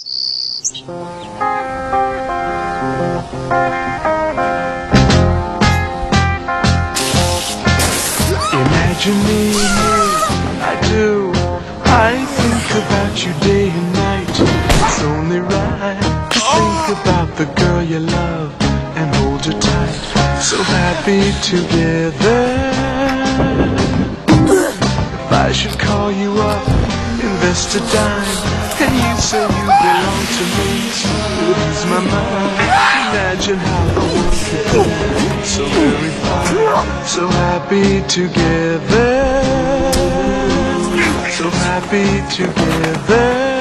Imagine me, I do. I think about you day and night. It's only right to think about the girl you love and hold her tight. So happy together. If I should call you up, invest a dime, and you say you belong to me, lose my mind. Imagine how the world could be so very fine. So happy together. So happy together.